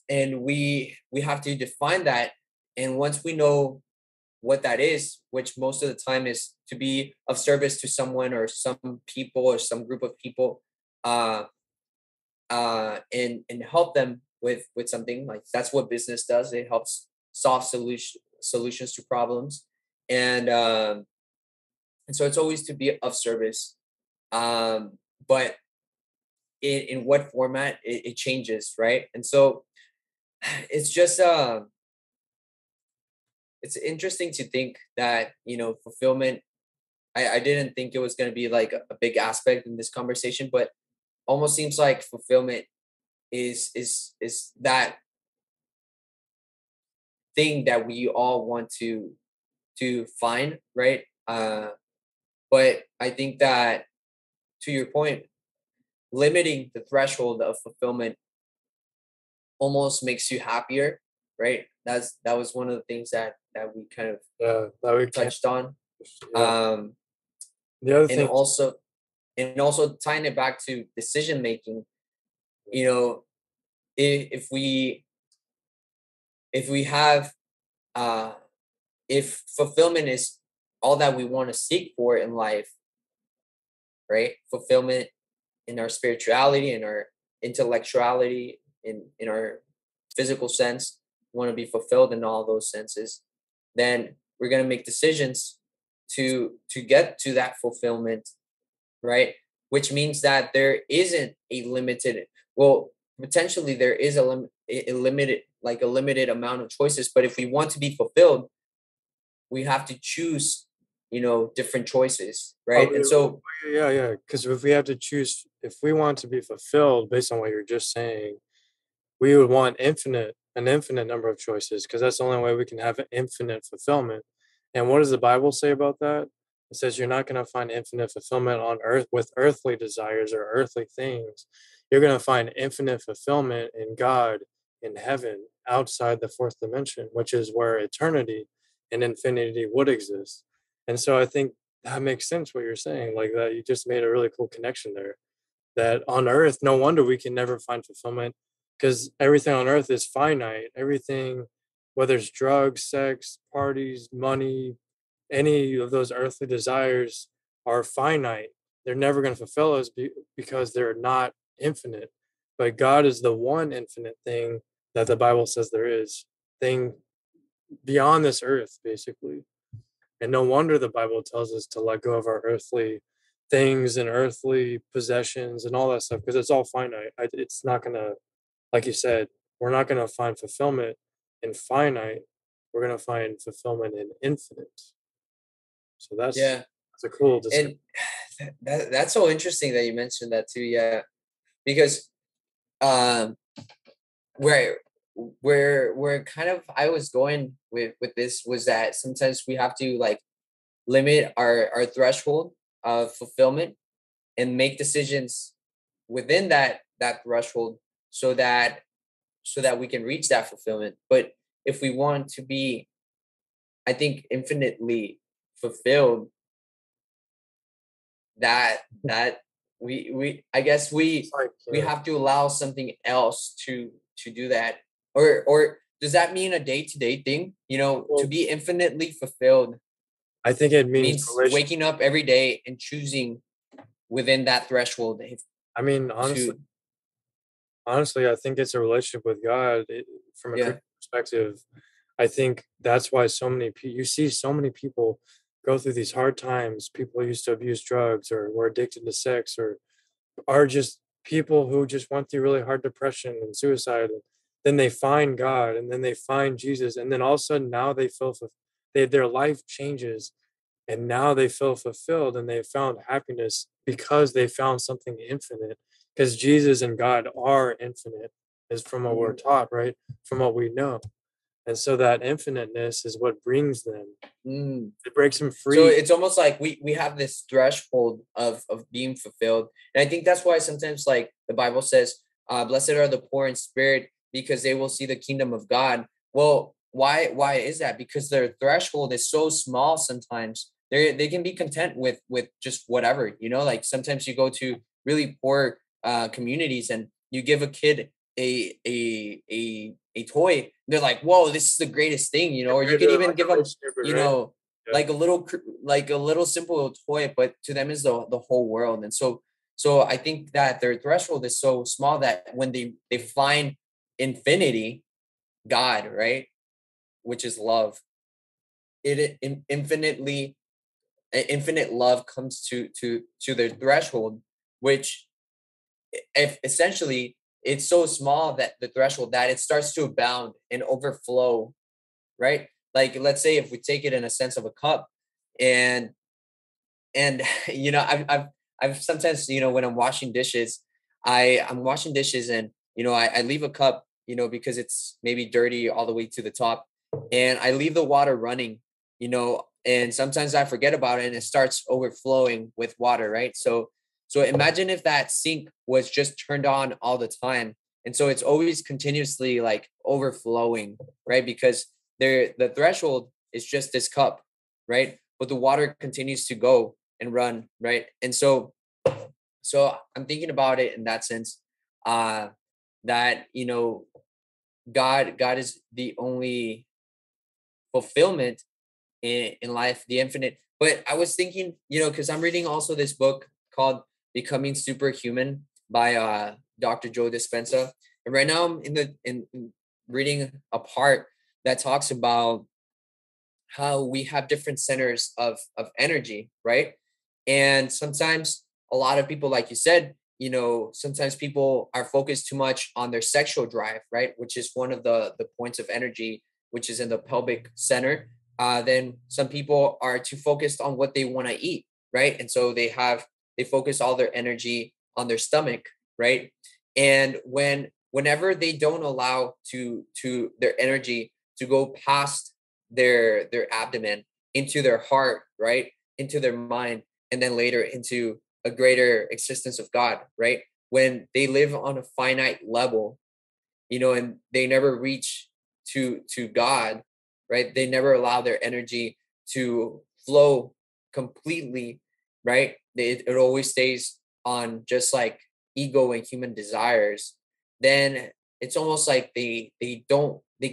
and we have to define that. And once we know what that is, which most of the time is to be of service to someone or some people or some group of people, uh and help them with something, like that's what business does. It helps solve solutions to problems. And um and so it's always to be of service. But in what format, it changes, right? And so it's just it's interesting to think that fulfillment. I didn't think it was going to be like a big aspect in this conversation, but almost seems like fulfillment is that thing that we all want to find, right? But I think that, to your point, limiting the threshold of fulfillment almost makes you happier, right? That was one of the things that we kind of Yeah, that we can't. touched on. Yeah. um The other and thing, also and also tying it back to decision making. you know if we have uh if fulfillment is all that we want to seek for in life, right? Fulfillment in our spirituality, in our intellectuality, in our physical sense, want to be fulfilled in all those senses, then we're going to make decisions to get to that fulfillment, right? Which means that there isn't a limited, well, potentially there is a limited, like a limited amount of choices. But if we want to be fulfilled, we have to choose, different choices, Oh, right? And so, yeah, yeah. Because if we have to choose, if we want to be fulfilled based on what you're just saying, we would want an infinite number of choices, because that's the only way we can have an infinite fulfillment. And what does the Bible say about that? It says you're not going to find infinite fulfillment on earth with earthly desires or earthly things. You're going to find infinite fulfillment in God, in heaven, outside the fourth dimension, which is where eternity and infinity would exist. And so I think that makes sense what you're saying. Like that, you just made a really cool connection there. That on earth, no wonder we can never find fulfillment, because everything on earth is finite. Everything, whether it's drugs, sex, parties, money, any of those earthly desires are finite. They're never going to fulfill us because they're not infinite. But God is the one infinite thing that the Bible says there is, thing beyond this earth, basically. And no wonder the Bible tells us to let go of our earthly things and earthly possessions and all that stuff, because it's all finite. It's not going to, like you said, we're not going to find fulfillment in finite. We're going to find fulfillment in infinite. So yeah. that's a cool description. And that's so interesting that you mentioned that too. Yeah. Because, um, where where kind of I was going with this was that sometimes we have to like limit our threshold of fulfillment and make decisions within that threshold, so that we can reach that fulfillment. But if we want to be, I think, infinitely fulfilled, that we I guess It's like, we have to allow something else to do that. Or does that mean a day-to-day thing? To well, be infinitely fulfilled I think it means means relation. waking up every day and choosing within that threshold I mean, to honestly, I think it's a relationship with God. From a yeah. Christian perspective, I think that's why you see so many people go through these hard times. People used to abuse drugs or were addicted to sex, or are just people who just went through really hard depression and suicide. And then they find God, and then they find Jesus, and then all of a sudden now their life changes, and now they feel fulfilled and they found happiness because they found something infinite, because Jesus and God are infinite, is from what we're Mhm. taught, right? From what we know. And so that infiniteness is what brings them, Mm. it breaks them So free. it's almost like we have this threshold of being fulfilled. And I think that's why sometimes, like, the Bible says, blessed are the poor in spirit, because they will see the kingdom of God. Well, why is that? Because their threshold is so small. Sometimes they can be content with just whatever, like sometimes you go to really poor communities and you give a kid a toy, they're like, whoa, this is the greatest thing, Yeah, or you we're could doing even like give a them, rich neighbor, you right? know Yeah. like a little simple toy, but to them is the whole world. And so I think that their threshold is so small that when they find infinity, God, right, which is love, infinitely infinite love comes to their threshold, which, if essentially, it's so small, that the threshold, that it starts to abound and overflow, right? Like, let's say if we take it in a sense of a cup, and and I've sometimes, when I'm washing dishes, I'm washing dishes, and I leave a cup, because it's maybe dirty all the way to the top, and I leave the water running, and sometimes I forget about it and it starts overflowing with water, right? So imagine if that sink was just turned on all the time, and so it's always continuously like overflowing, right? Because the threshold is just this cup, right? But the water continues to go and run, right? And so I'm thinking about it in that sense, uh that, God is the only fulfillment in life, the infinite. But I was thinking, because I'm reading also this book called Becoming Superhuman by Dr. Joe Dispenza. And right now I'm in reading a part that talks about how we have different centers of energy, right? And sometimes a lot of people, like you said, sometimes people are focused too much on their sexual drive, right? Which is one of the points of energy, which is in the pelvic center. Then some people are too focused on what they want to eat, right? And so they focus all their energy on their stomach, right? And whenever they don't allow to their energy to go past their abdomen into their heart, right, into their mind, and then later into a greater existence of God, right, when they live on a finite level, and they never reach to God, right, they never allow their energy to flow completely, right, it always stays on just like ego and human desires. Then it's almost like they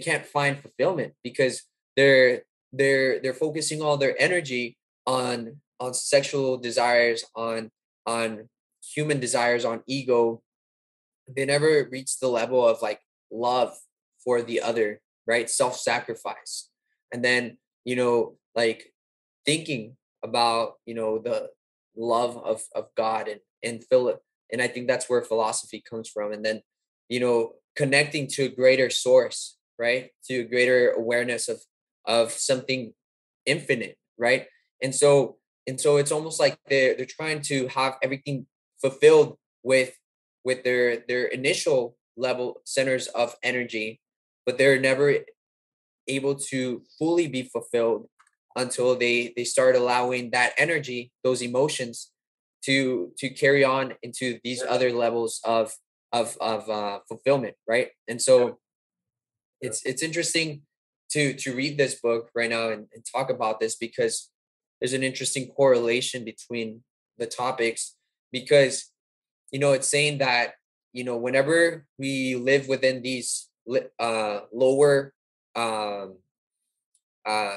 can't find fulfillment because they're they're focusing all their energy on sexual desires, on human desires, on ego. They never reach the level of like love for the other, right? Self-sacrifice. And then, like thinking about, the love of God and Philip. And I think that's where philosophy comes from. And then, connecting to a greater source, right? To a greater awareness of something infinite, right? And so it's almost like they're trying to have everything fulfilled with their initial level centers of energy, but they're never able to fully be fulfilled until they start allowing that energy, those emotions, to carry on into these Yeah, other levels of fulfillment, right? And yeah, so yeah. it's interesting to read this book right now and talk about this because there's an interesting correlation between the topics, because it's saying that whenever we live within these lower um,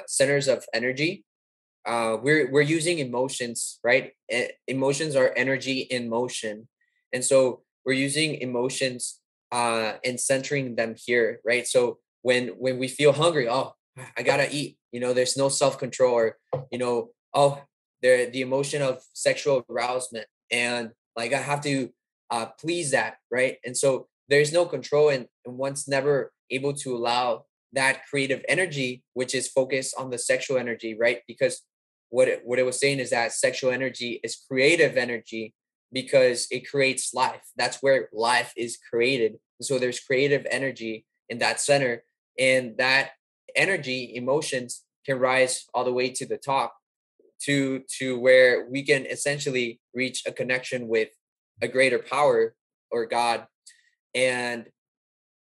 centers of energy, we're using emotions, right? Emotions are energy in motion, and so we're using emotions and centering them here, right? So when we feel hungry, oh, I gotta eat. There's no self control, or oh, the emotion of sexual arousement, and like I have to please that, right? And so there's no control, and one's never able to allow that creative energy, which is focused on the sexual energy, right? Because what it was saying is that sexual energy is creative energy because it creates life. That's where life is created. So there's creative energy in that center, and that energy, emotions, can rise all the way to the top, to where we can essentially reach a connection with a greater power or God. And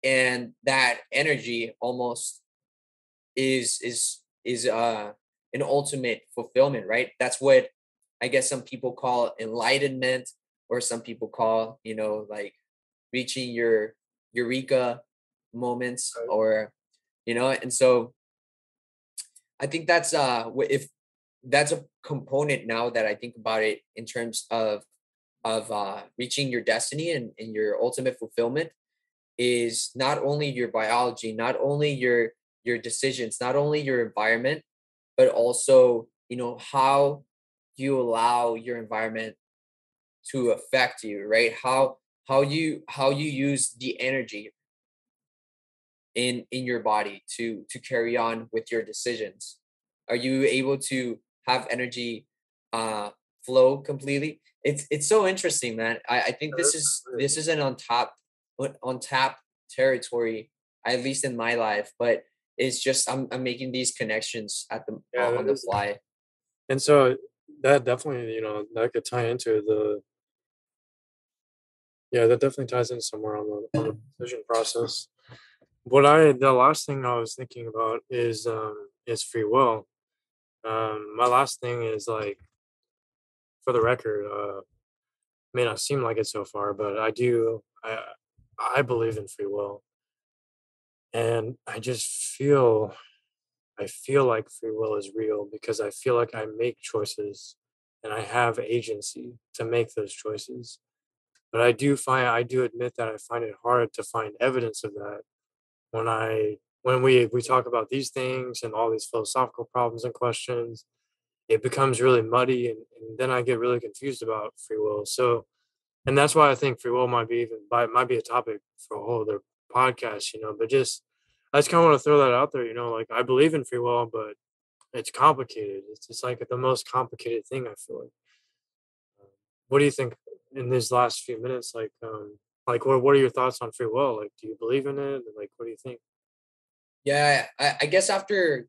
and that energy almost is an ultimate fulfillment, right? That's what I guess some people call enlightenment, or some people call, like reaching your eureka moments, Right. or and so I think that's if that's a component now that I think about it in terms of reaching your destiny and your ultimate fulfillment, is not only your biology, not only your decisions, not only your environment, but also, how you allow your environment to affect you, right? How you use the energy in your body to carry on with your decisions. Are you able to have energy uh flow completely? It's so interesting, man. I think Yeah, this that's is great. this is an on tap territory, at least in my life, but it's just I'm making these connections at the Yeah, on that the is. fly. And so that definitely, that could tie into the, yeah, that definitely ties in somewhere on the decision process. The last thing I was thinking about is free will. My last thing is like, for the record, may not seem like it so far, but I believe in free will, and I feel like free will is real because I feel like I make choices and I have agency to make those choices. But I do admit that I find it hard to find evidence of that when we talk about these things and all these philosophical problems and questions, it becomes really muddy, and then I get really confused about free will. So, and that's why I think free will might be a topic for a whole other podcast, But just I just kind of want to throw that out there, Like I believe in free will, but it's complicated. It's like the most complicated thing. I feel like. Um, what do you think in these last few minutes? Like what are your thoughts on free will? Like, do you believe in it? Like, what do you think? Yeah, I guess after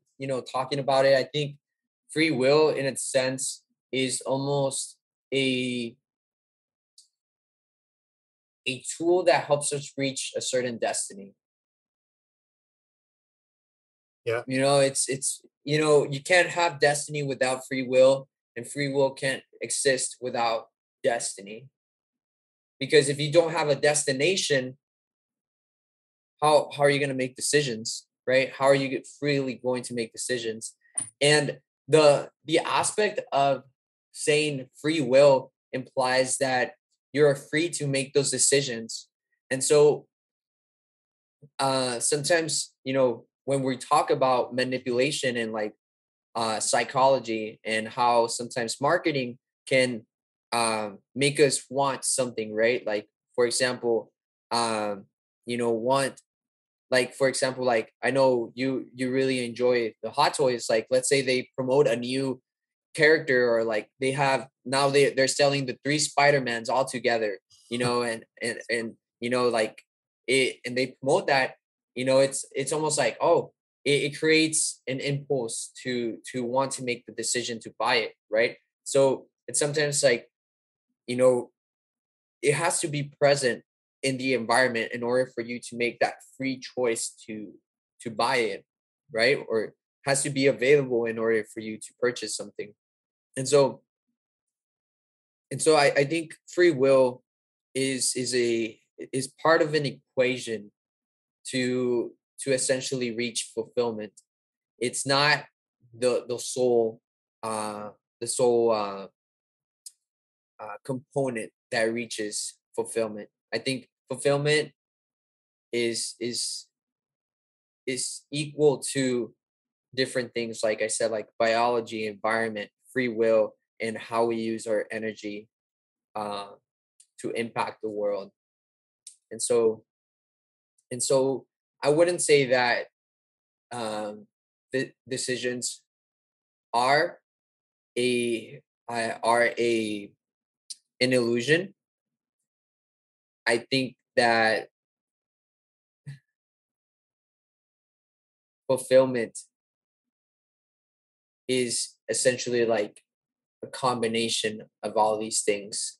talking about it, I think free will, in its sense, is almost a a tool that helps us reach a certain destiny. Yeah, It's you can't have destiny without free will, and free will can't exist without destiny. Because if you don't have a destination, how are you going to make decisions, right? How are you freely going to make decisions? And the aspect of saying free will implies that you're free to make those decisions. And so sometimes, when we talk about manipulation and like psychology, and how sometimes marketing can make us want something, right? Like, for example, want, like, for example, like, I know you really enjoy the hot toys. Like, let's say they promote a new character, or like they have now they're selling the three Spider-Mans all together, and like it, and they promote that. It's almost like, oh, it creates an impulse to want to make the decision to buy it, right? So it's sometimes like, you know it has to be present in the environment in order for you to make that free choice to buy it, right? Or has to be available in order for you to purchase something. And so and so I think free will is part of an equation to essentially reach fulfillment. It's not the sole uh the sole component that reaches fulfillment. I think fulfillment is is is equal to different things, like I said, like biology, environment, free will, and how we use our energy uh, to impact the world. And so and so I wouldn't say that the decisions are a an illusion. I think that fulfillment is essentially like a combination of all these things.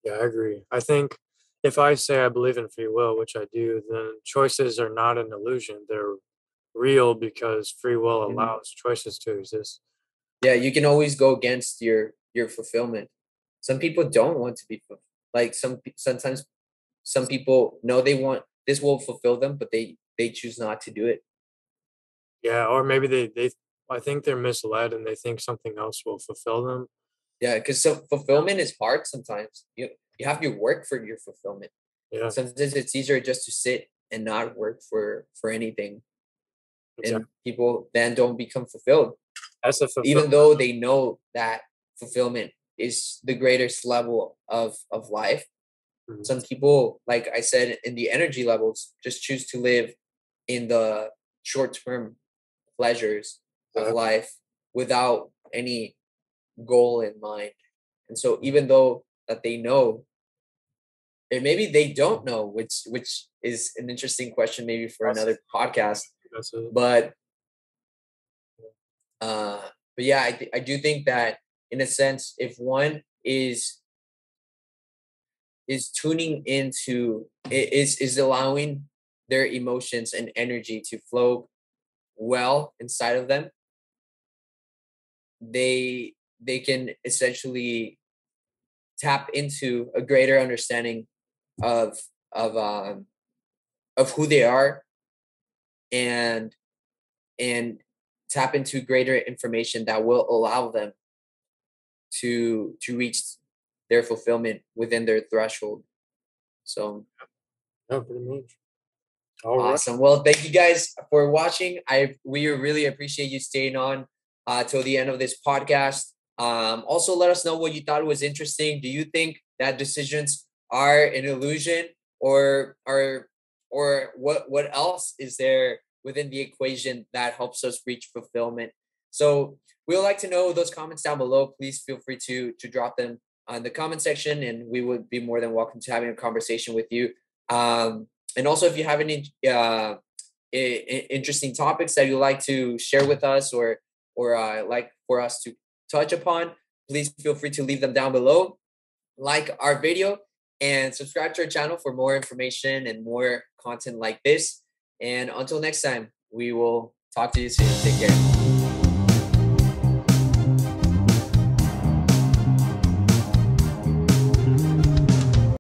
yeah, I agree. I think if I say I believe in free will, which I do, then choices are not an illusion. They're real because free will Mhm. allows choices to exist. Yeah, you can always go against your fulfillment. Some people don't want to be like sometimes some people know they want this will fulfill them, but they choose not to do it. Yeah, or maybe they I think they're misled and they think something else will fulfill them. Yeah, because so fulfillment is hard sometimes. You have to work for your fulfillment. Yeah, Sometimes it's easier just to sit and not work for anything, and exactly. people then don't become fulfilled, That's a even fulfillment. though they know that fulfillment is the greatest level of life. Mhm. Some people, like I said, in the energy levels, just choose to live in the short-term pleasures of Exactly. life without any goal in mind. And so even though that they know, and maybe they don't know, which is an interesting question maybe for That's another podcast. that's it. But uh but yeah, I do think that, in a sense, if one is tuning into, is allowing their emotions and energy to flow well inside of them, they can essentially tap into a greater understanding of of um of who they are, and and tap into greater information that will allow them to reach their fulfillment within their threshold. So Yeah, pretty much. All right. Awesome. Well, thank you guys for watching. We really appreciate you staying on till the end of this podcast. Also, let us know what you thought was interesting. Do you think that decisions are an illusion, or what else is there within the equation that helps us reach fulfillment? So we would like to know those comments down below. Please feel free to drop them on the comment section, and we would be more than welcome to having a conversation with you. And also, if you have any interesting topics that you'd like to share with us, or like for us to touch upon, please feel free to leave them down below. Like our video and subscribe to our channel for more information and more content like this. And until next time, we will talk to you soon. Take care.